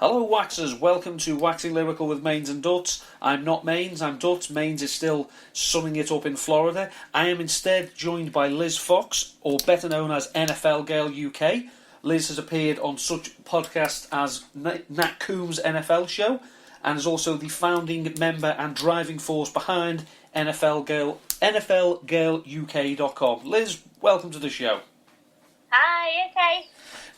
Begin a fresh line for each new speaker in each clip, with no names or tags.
Hello Waxers, welcome to Waxing Lyrical with Mainz and Dutts. I'm not Mainz, I'm Dutts. Mainz is still sunning it up in Florida. I am instead joined by Liz Fox, or better known as NFLGirlUK. Liz has appeared on such podcasts as Nat Coombs' NFL show, and is also the founding member and driving force behind NFLGirlUK.com. Liz, welcome to the show.
Hi, okay.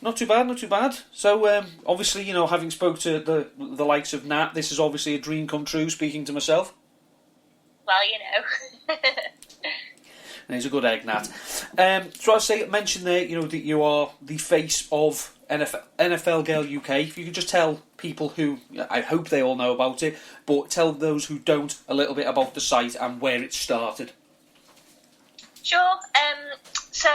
Not too bad, not too bad. So, obviously, having spoke to the likes of Nat, this is obviously a dream come true, speaking to myself.
Well,
He's a good egg, Nat. So I mention there, that you are the face of NFL Girl UK. If you could just tell people who, I hope they all know about it, but tell those who don't a little bit about the site and where it started.
Sure. So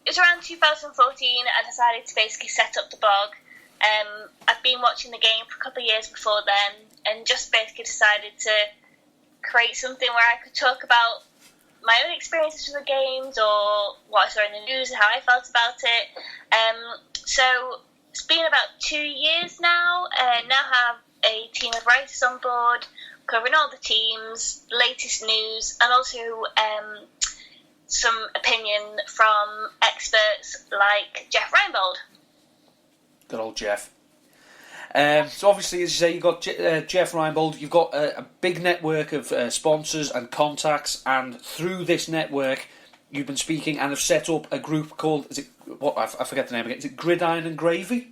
it was around 2014 I decided to basically set up the blog. I'd been watching the game for a couple of years before then and just basically decided to create something where I could talk about my own experiences with the games or what I saw in the news and how I felt about it. So it's been about 2 years now. Now have a team of writers on board covering all the teams, latest news, and also some opinion from experts like Jeff Reinbold.
Good old Jeff. So obviously, as you say, you've got Jeff Reinbold, you've got a big network of sponsors and contacts, and through this network, you've been speaking and have set up a group called, I forget the name again, is it Gridiron and Gravy?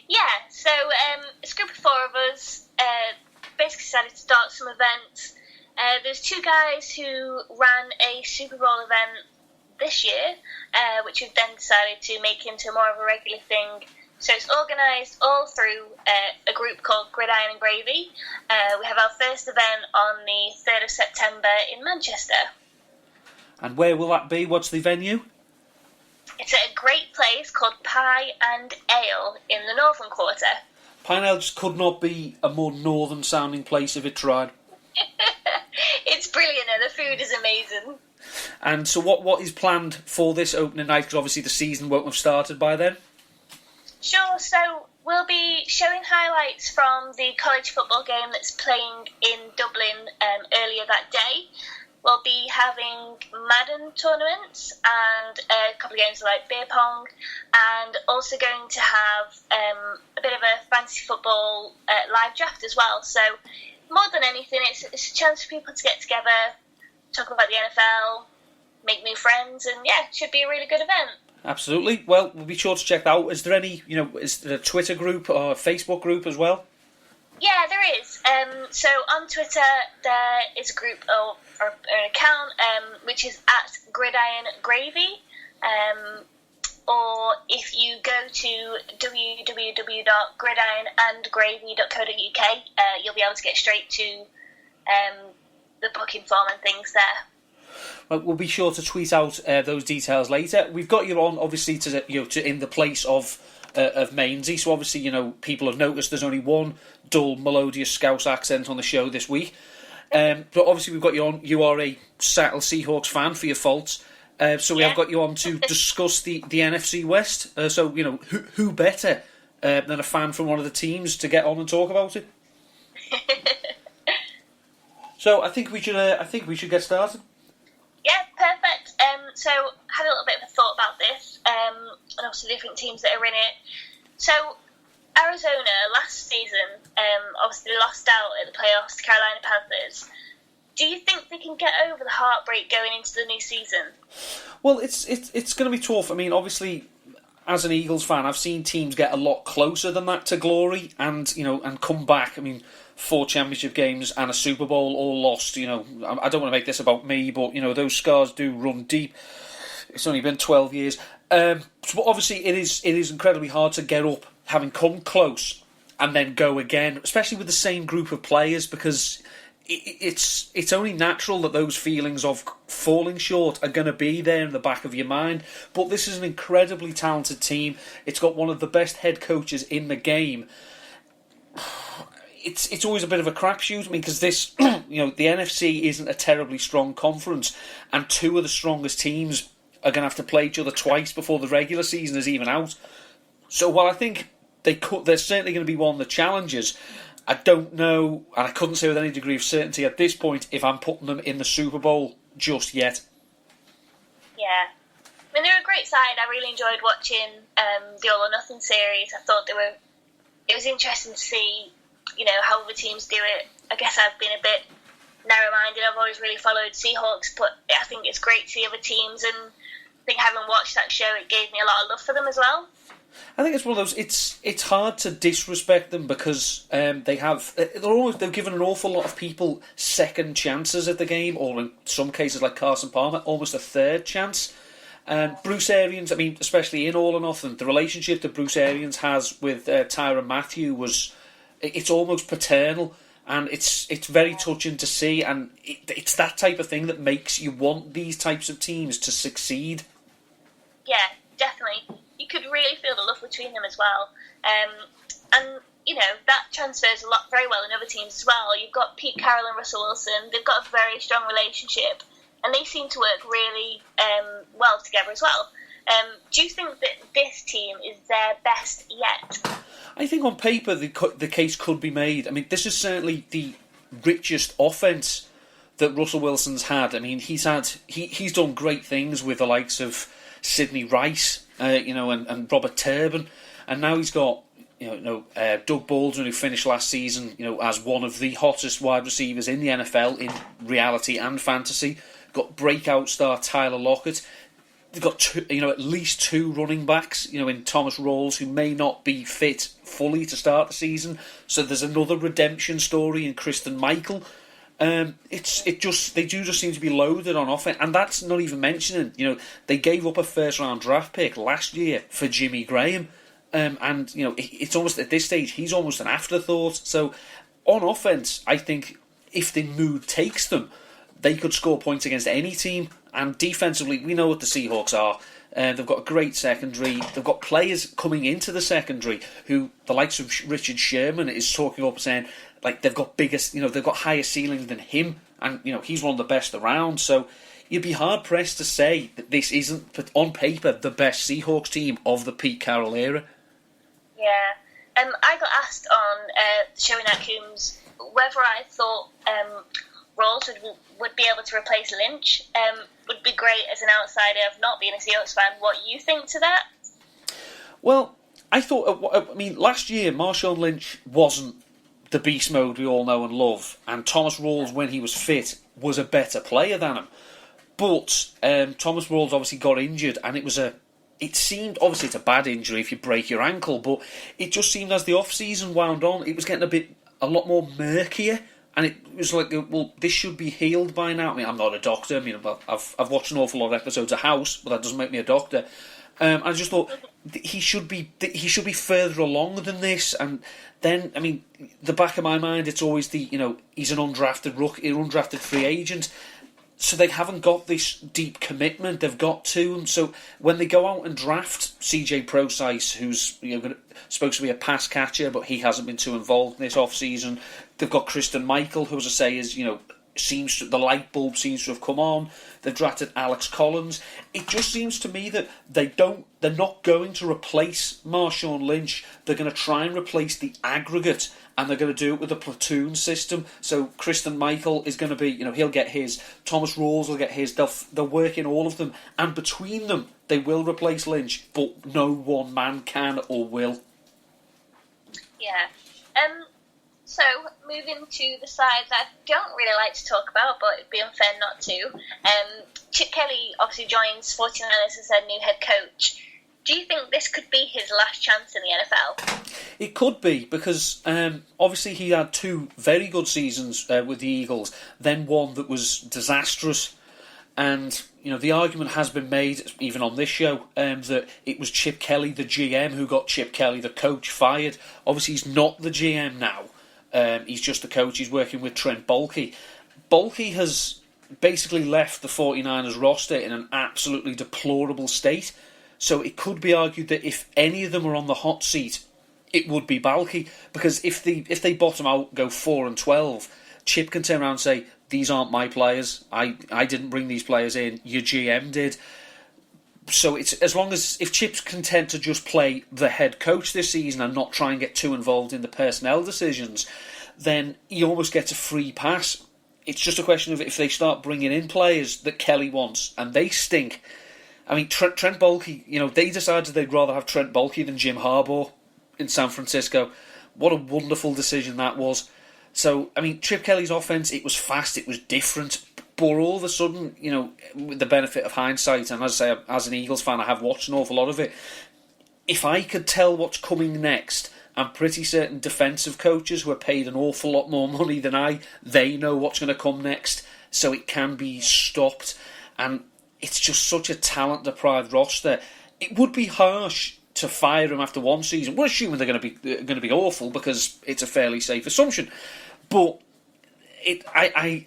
Yeah, so it's a group of four of us, basically decided to start some events. There's two guys who ran a Super Bowl event this year, which we've then decided to make into more of a regular thing. So it's organised all through a group called Gridiron and Gravy. We have our first event on the 3rd of September in Manchester.
And where will that be? What's the venue?
It's at a great place called Pie and Ale in the Northern Quarter.
Pie and Ale just could not be a more northern sounding place if it tried.
It's brilliant and the food is amazing.
And so what is planned for this opening night? Because obviously the season won't have started by then.
Sure, so we'll be showing highlights from the college football game that's playing in Dublin earlier that day. We'll be having Madden tournaments and a couple of games like beer pong, and also going to have a bit of a fantasy football live draft as well. So more than anything, it's a chance for people to get together, talk about the NFL, make new friends, and yeah, it should be a really good event.
Absolutely. Well, we'll be sure to check that out. Is there any, is there a Twitter group or a Facebook group as well?
Yeah, there is. So on Twitter, there is a group or an account which is at Gridiron Gravy. Or if you go to www.gridironandgravy.co.uk, you'll be able to get straight to the booking form and things there.
Well, we'll be sure to tweet out those details later. We've got you on, obviously, to in the place of Mainz. So obviously, people have noticed there's only one dull, melodious Scouse accent on the show this week. But obviously, we've got you on. You are a Seattle Seahawks fan for your faults. So we have got you on to discuss the NFC West. So who better than a fan from one of the teams to get on and talk about it? So I think we should get started.
Yeah, perfect. So had a little bit of a thought about this, and also the different teams that are in it. So Arizona last season, obviously lost out at the playoffs to Carolina Panthers. Do you think they can get over the heartbreak going into the new season?
Well, it's going to be tough. I mean, obviously, as an Eagles fan, I've seen teams get a lot closer than that to glory, and come back. I mean, 4 championship games and a Super Bowl all lost. I don't want to make this about me, but those scars do run deep. It's only been 12 years. But obviously, it is incredibly hard to get up, having come close, and then go again, especially with the same group of players, because it's only natural that those feelings of falling short are going to be there in the back of your mind. But this is an incredibly talented team. It's got one of the best head coaches in the game. It's always a bit of a crapshoot. I mean, because this, the NFC isn't a terribly strong conference, and 2 of the strongest teams are going to have to play each other twice before the regular season is even out. So while I think they're certainly going to be one of the challengers. I don't know, and I couldn't say with any degree of certainty at this point if I'm putting them in the Super Bowl just yet.
Yeah. I mean, they're a great side. I really enjoyed watching the All or Nothing series. I thought it was interesting to see, how other teams do it. I guess I've been a bit narrow-minded. I've always really followed Seahawks, but I think it's great to see other teams, and I think having watched that show, it gave me a lot of love for them as well.
I think it's one of those. It's hard to disrespect them because they've given an awful lot of people second chances at the game, or in some cases like Carson Palmer, almost a third chance. Bruce Arians, I mean, especially in All or Nothing, the relationship that Bruce Arians has with Tyrann Mathieu it's almost paternal, and it's very touching to see, and it's that type of thing that makes you want these types of teams to succeed.
Yeah, definitely. You could really feel the love between them as well. And, that transfers very well in other teams as well. You've got Pete Carroll and Russell Wilson. They've got a very strong relationship, and they seem to work really well together as well. Do you think that this team is their best yet?
I think on paper the case could be made. I mean, this is certainly the richest offense that Russell Wilson's had. I mean, he's done great things with the likes of Sidney Rice, and Robert Turbin, and now he's got Doug Baldwin, who finished last season, as one of the hottest wide receivers in the NFL in reality and fantasy. Got breakout star Tyler Lockett. They've got at least two running backs, in Thomas Rawls, who may not be fit fully to start the season. So there's another redemption story in Christian Michael. They do just seem to be loaded on offense, and that's not even mentioning, they gave up a first round draft pick last year for Jimmy Graham, and it's almost at this stage he's almost an afterthought. So on offense, I think if the mood takes them, they could score points against any team. And defensively, we know what the Seahawks are. They've got a great secondary. They've got players coming into the secondary who the likes of Richard Sherman is talking up, saying like they've got they've got higher ceilings than him, and he's one of the best around. So you'd be hard pressed to say that this isn't on paper the best Seahawks team of the Pete Carroll era.
Yeah, I got asked on Showing Out Coombs whether I thought Rawls would be able to replace Lynch. Would be great as an outsider of not being a Seahawks fan. What you think to that?
Well, I thought. Last year Marshawn Lynch wasn't the beast mode we all know and love, and Thomas Rawls, when he was fit, was a better player than him. But Thomas Rawls obviously got injured, and it seemed, obviously it's a bad injury if you break your ankle, but it just seemed as the off-season wound on, it was getting a lot more murkier. And it was like, well, this should be healed by now. I mean, I'm not a doctor. I mean, I've watched an awful lot of episodes of House, but that doesn't make me a doctor. I just thought he should be further along than this. And then, I mean, the back of my mind, it's always he's an undrafted rookie, an undrafted free agent. So they haven't got this deep commitment. They've got to, and so when they go out and draft CJ Procise, who's supposed to be a pass catcher, but he hasn't been too involved in this off season. They've got Christian Michael, who, as I say, is the light bulb seems to have come on. They've drafted Alex Collins. It just seems to me that they're not going to replace Marshawn Lynch. They're going to try and replace the aggregate, and they're going to do it with a platoon system. So Christian Michael is going to be, he'll get his. Thomas Rawls will get his. They'll work in all of them, and between them, they will replace Lynch, but no one man can or will.
Yeah. So, moving to the side that I don't really like to talk about, but it'd be unfair not to. Chip Kelly obviously joins 49ers as their new head coach. Do you think this could be his last chance in the NFL?
It could be, because obviously he had two very good seasons with the Eagles, then one that was disastrous. And, the argument has been made, even on this show, that it was Chip Kelly, the GM, who got Chip Kelly, the coach, fired. Obviously he's not the GM now. He's just the coach. He's working with Trent Baalke. Baalke has basically left the 49ers roster in an absolutely deplorable state. So it could be argued that if any of them are on the hot seat, it would be Baalke. Because if they bottom out, go 4-12, Chip can turn around and say, these aren't my players. I didn't bring these players in. Your GM did. So it's as long as if Chip's content to just play the head coach this season and not try and get too involved in the personnel decisions, then he almost gets a free pass. It's just a question of if they start bringing in players that Kelly wants and they stink. I mean, Trent Baalke, they decided they'd rather have Trent Baalke than Jim Harbaugh in San Francisco. What a wonderful decision that was. So, I mean, Chip Kelly's offense, it was fast, it was different. But all of a sudden, with the benefit of hindsight, and as I say, as an Eagles fan, I have watched an awful lot of it. If I could tell what's coming next, I'm pretty certain defensive coaches who are paid an awful lot more money than they know what's going to come next, so it can be stopped. And it's just such a talent-deprived roster. It would be harsh to fire him after one season. We're assuming they're going to be awful because it's a fairly safe assumption, but I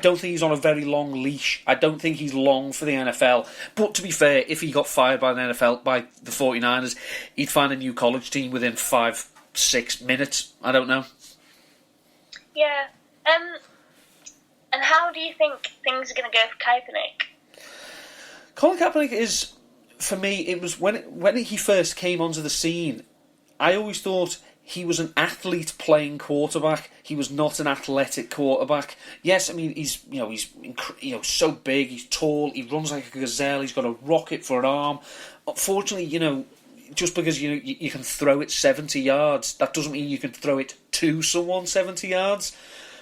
don't think he's on a very long leash. I don't think he's long for the NFL. But to be fair, if he got fired by the NFL, by the 49ers, he'd find a new college team within 5-6 minutes. I don't know.
Yeah. And how do you think things are going to go for Kaepernick?
Colin Kaepernick is, for me, it was when he first came onto the scene, I always thought he was an athlete playing quarterback. He was not an athletic quarterback. Yes, I mean he's so big, he's tall, he runs like a gazelle, he's got a rocket for an arm. Unfortunately, just because you can throw it 70 yards, that doesn't mean you can throw it to someone 70 yards.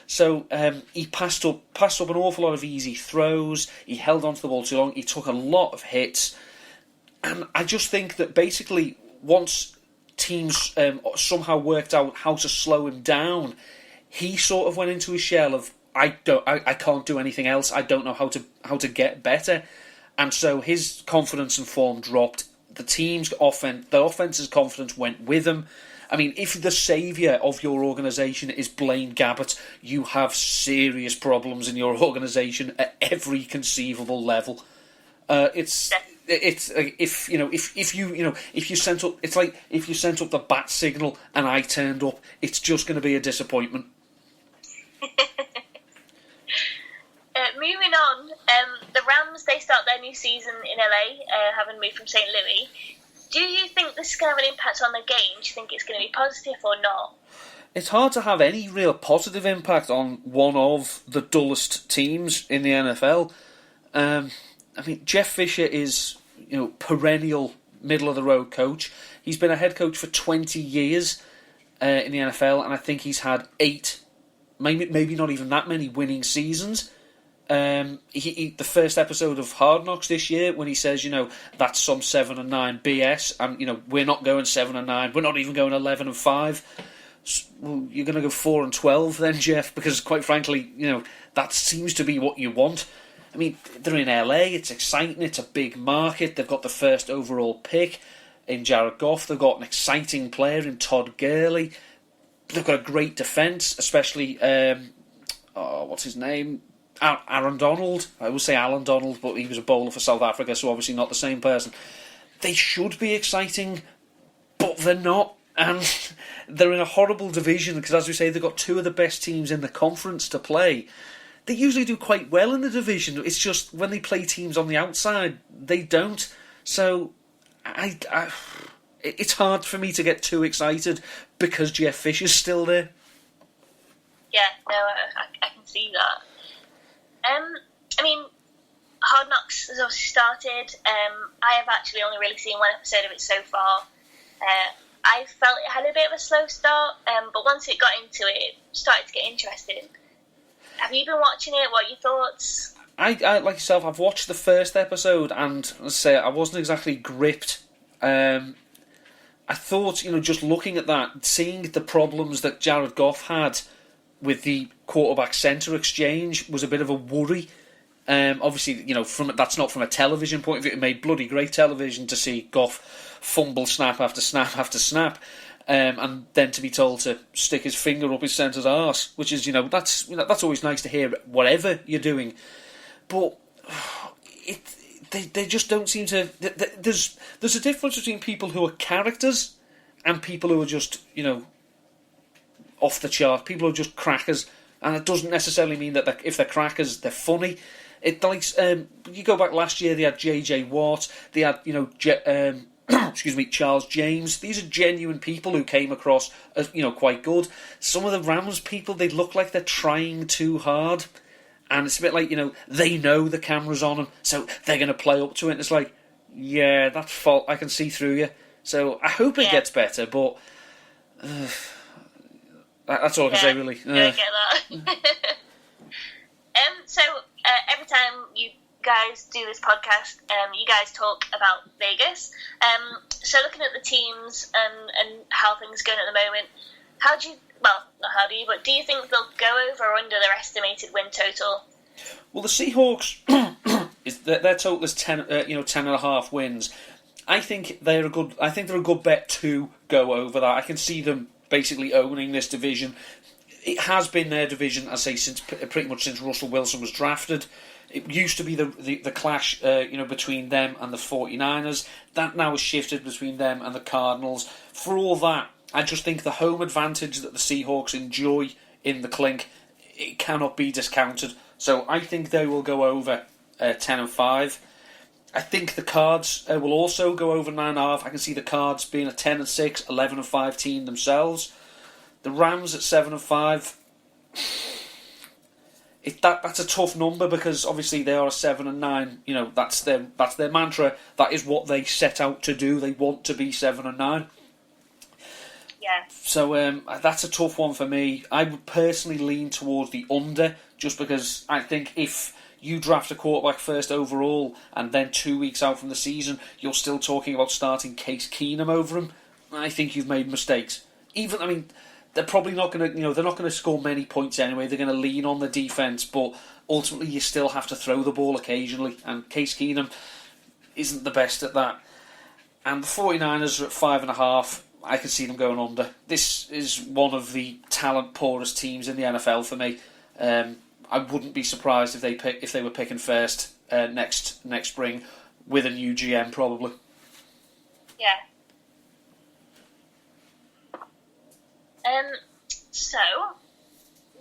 So he passed up an awful lot of easy throws. He held onto the ball too long. He took a lot of hits, and I just think that basically once teams somehow worked out how to slow him down, he sort of went into his shell of I can't do anything else. I don't know how to get better, and so his confidence and form dropped. The offense's confidence went with him. I mean, if the saviour of your organisation is Blaine Gabbert, you have serious problems in your organisation at every conceivable level. It's if you sent up, it's like if you sent up the bat signal and I turned up, it's just going to be a disappointment.
Moving on, the Rams, they start their new season in LA, having moved from St. Louis. Do you think this is going to have an impact on the game? Do you think it's going to be positive or not?
It's hard to have any real positive impact on one of the dullest teams in the NFL. I mean, Jeff Fisher is, perennial middle-of-the-road coach. He's been a head coach for 20 years in the NFL, and I think he's had 8, maybe not even that many winning seasons. The first episode of Hard Knocks this year, when he says, that's some 7-9 BS, and we're not going 7-9, we're not even going 11-5. Well, you're going to go 4-12 then, Jeff, because quite frankly, that seems to be what you want. I mean, they're in LA, it's exciting, it's a big market, they've got the first overall pick in Jared Goff, they've got an exciting player in Todd Gurley, they've got a great defence, especially, what's his name? Aaron Donald. I would say Alan Donald, but he was a bowler for South Africa, so obviously not the same person. They should be exciting, but they're not. And they're in a horrible division, because as we say, they've got 2 of the best teams in the conference to play. They usually do quite well in the division. It's just when they play teams on the outside, they don't. So it's hard for me to get too excited because Jeff Fisher's still there.
Yeah, no, I can see that. I mean, Hard Knocks has obviously started. I have actually only really seen one episode of it so far. I felt it had a bit of a slow start, but once it got into it, it started to get interesting. Have you been watching it? What are your thoughts?
I like yourself, I've watched the first episode, and let's say I wasn't exactly gripped. I thought, just looking at that, seeing the problems that Jared Goff had with the quarterback-centre exchange was a bit of a worry. Obviously, that's not from a television point of view. It made bloody great television to see Goff fumble snap after snap after snap, and then to be told to stick his finger up his centre's arse, which is, that's always nice to hear, whatever you're doing. But they just don't seem to. There's a difference between people who are characters and people who are just, off the chart. People who are just crackers. And it doesn't necessarily mean that if they're crackers, they're funny. It like you go back last year, they had JJ Watt, they had excuse me, Charles James. These are genuine people who came across as quite good. Some of the Rams people, they look like they're trying too hard, and it's a bit like they know the camera's on them, so they're going to play up to it. And it's like, yeah, that's fault. I can see through you. So I hope it gets better, but that's all I can say really.
I get that. So every time you guys do this podcast, you guys talk about Vegas. So looking at the teams and how things are going at the moment, do you think they'll go over or under their estimated win total?
Well, the Seahawks their total is 10.5 wins. I think they're a good bet to go over that. I can see them basically owning this division. It has been their division, I say, since pretty much since Russell Wilson was drafted. It used to be the clash, between them and the 49ers. That now has shifted between them and the Cardinals. For all that, I just think the home advantage that the Seahawks enjoy in the clink, it cannot be discounted. So I think they will go over 10-5. I think the Cards will also go over 9.5. I can see the Cards being a 10-6, 11-5 team themselves. The Rams at 7-5. That's a tough number because obviously they are a 7-9. That's their mantra. That is what they set out to do. They want to be 7-9.
Yeah.
So that's a tough one for me. I would personally lean towards the under, just because I think if you draft a quarterback first overall and then 2 weeks out from the season, you're still talking about starting Case Keenum over him. I think you've made mistakes. They're probably not going to, they're not going to score many points anyway. They're going to lean on the defence, but ultimately you still have to throw the ball occasionally, and Case Keenum isn't the best at that. And the 49ers are at 5.5. I can see them going under. This is one of the talent poorest teams in the NFL for me. I wouldn't be surprised if they were picking first next spring with a new GM probably.
Yeah. So,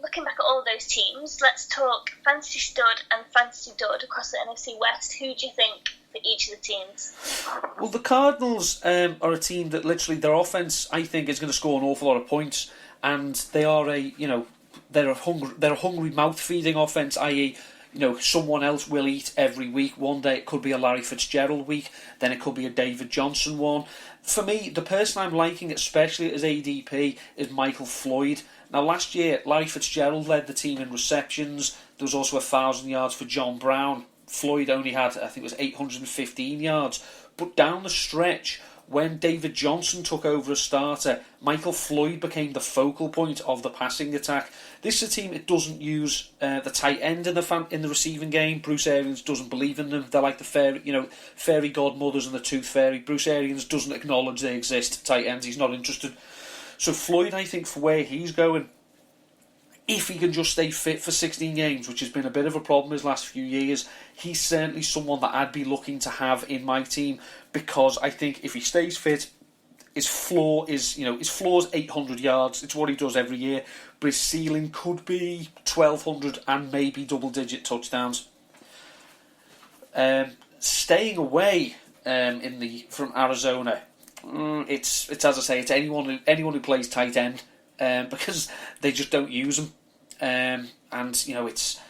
looking back at all those teams, let's talk Fantasy Stud and Fantasy Dud across the NFC West. Who do you think for each of the teams?
Well, the Cardinals are a team that literally their offense, I think, is going to score an awful lot of points, and they are they're a hungry mouth feeding offense, i.e., someone else will eat every week. One day it could be a Larry Fitzgerald week, then it could be a David Johnson one. For me, the person I'm liking, especially as ADP, is Michael Floyd. Now, last year, Larry Fitzgerald led the team in receptions. There was also 1,000 yards for John Brown. Floyd only had, I think it was 815 yards. But down the stretch, when David Johnson took over as starter, Michael Floyd became the focal point of the passing attack. This is a team that doesn't use the tight end in the receiving game. Bruce Arians doesn't believe in them. They're like the fairy godmothers and the tooth fairy. Bruce Arians doesn't acknowledge they exist. Tight ends, he's not interested. So Floyd, I think, for where he's going, if he can just stay fit for 16 games, which has been a bit of a problem his last few years, he's certainly someone that I'd be looking to have in my team, because I think if he stays fit, his floor is 800 yards. It's what he does every year, but his ceiling could be 1,200 and maybe double-digit touchdowns. Staying away from Arizona, it's as I say, it's anyone who plays tight end. Because they just don't use them, and it's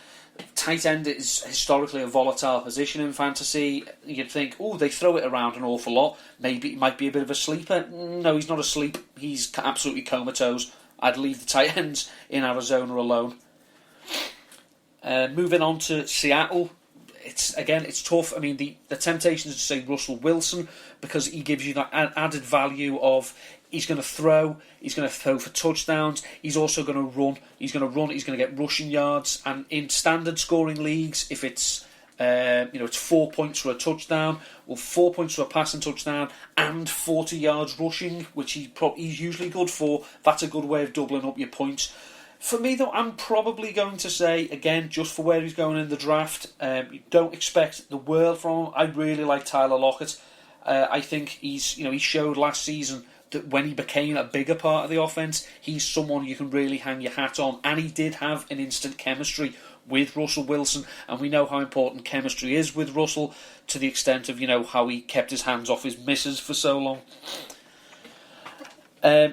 tight end is historically a volatile position in fantasy. You'd think, they throw it around an awful lot. Maybe it might be a bit of a sleeper. No, he's not asleep. He's absolutely comatose. I'd leave the tight ends in Arizona alone. Moving on to Seattle. It's tough. I mean, the temptation is to say Russell Wilson, because he gives you that added value of he's going to throw for touchdowns, he's also going to run, he's going to get rushing yards, and in standard scoring leagues, if it's it's 4 points for a touchdown, or 4 points for a passing touchdown, and 40 yards rushing, which he's usually good for, that's a good way of doubling up your points. For me, though, I'm probably going to say, again, just for where he's going in the draft, you don't expect the world from him. I really like Tyler Lockett. I think he showed last season that when he became a bigger part of the offense, he's someone you can really hang your hat on. And he did have an instant chemistry with Russell Wilson, and we know how important chemistry is with Russell, to the extent of, how he kept his hands off his misses for so long.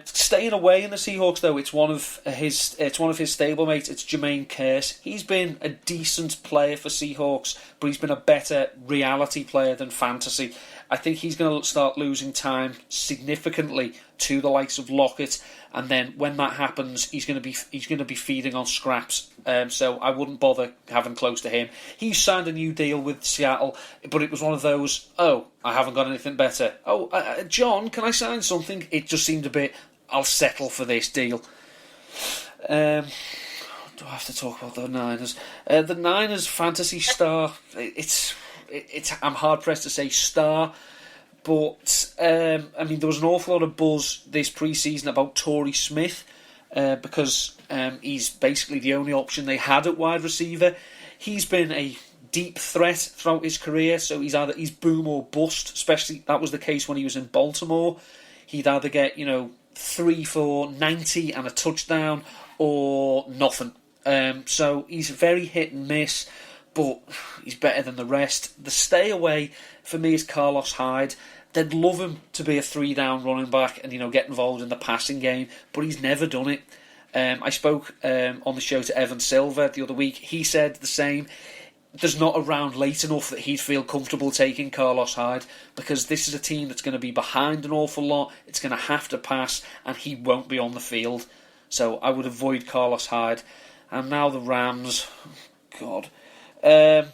Staying away in the Seahawks, though, it's one of his stablemates. It's Jermaine Kearse. He's been a decent player for Seahawks, but he's been a better reality player than fantasy. I think he's going to start losing time significantly to the likes of Lockett, and then when that happens, he's going to be feeding on scraps. So I wouldn't bother having close to him. He signed a new deal with Seattle, but it was one of those, I haven't got anything better. John, can I sign something? It just seemed a bit, I'll settle for this deal. Do I have to talk about the Niners? The Niners fantasy star, I'm hard pressed to say star, but there was an awful lot of buzz this pre-season about Torrey Smith because he's basically the only option they had at wide receiver. He's been a deep threat throughout his career, so he's boom or bust. Especially that was the case when he was in Baltimore. He'd either get 3 for 90 and a touchdown or nothing. So he's very hit and miss, but he's better than the rest. The stay away for me is Carlos Hyde. They'd love him to be a 3-down running back and get involved in the passing game, but he's never done it. I spoke on the show to Evan Silver the other week. He said the same. There's not a round late enough that he'd feel comfortable taking Carlos Hyde, because this is a team that's going to be behind an awful lot. It's going to have to pass, and he won't be on the field. So I would avoid Carlos Hyde. And now the Rams. God. The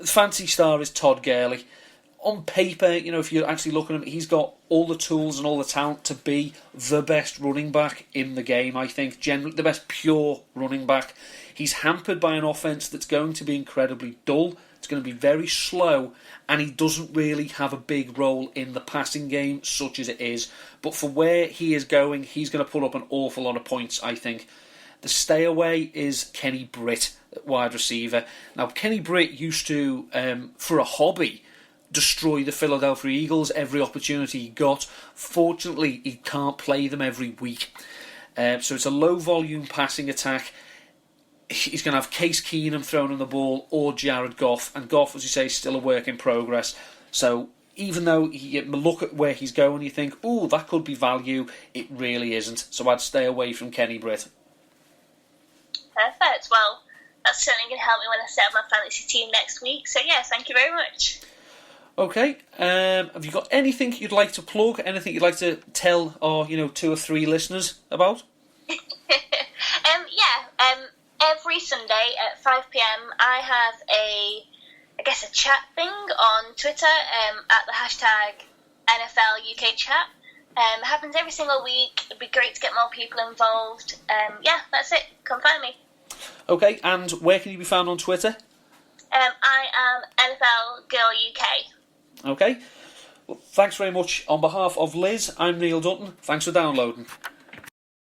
fancy star is Todd Gurley. On paper, if you're actually looking at him, he's got all the tools and all the talent to be the best running back in the game, I think. Generally, the best pure running back. He's hampered by an offense that's going to be incredibly dull. It's going to be very slow, and he doesn't really have a big role in the passing game, such as it is. But for where he is going, he's going to put up an awful lot of points, I think. The stay away is Kenny Britt at wide receiver. Now, Kenny Britt used to, for a hobby, destroy the Philadelphia Eagles every opportunity he got. Fortunately, he can't play them every week. So it's a low-volume passing attack. He's going to have Case Keenum throwing him the ball or Jared Goff. And Goff, as you say, is still a work in progress. So even though you look at where he's going, you think, that could be value, it really isn't. So I'd stay away from Kenny Britt.
Perfect. Well, that's certainly going to help me when I set up my fantasy team next week. So yes, thank you very much.
Okay, have you got anything you'd like to plug? Anything you'd like to tell our 2 or 3 listeners about?
Every Sunday at 5 p.m. I have a chat thing on Twitter at the hashtag NFLUK chat. It happens every single week. It'd be great to get more people involved. That's it. Come find me.
Okay, and where can you be found on Twitter?
I am NFLGirlUK.
Okay. Well, thanks very much. On behalf of Liz, I'm Neil Dutton. Thanks for downloading.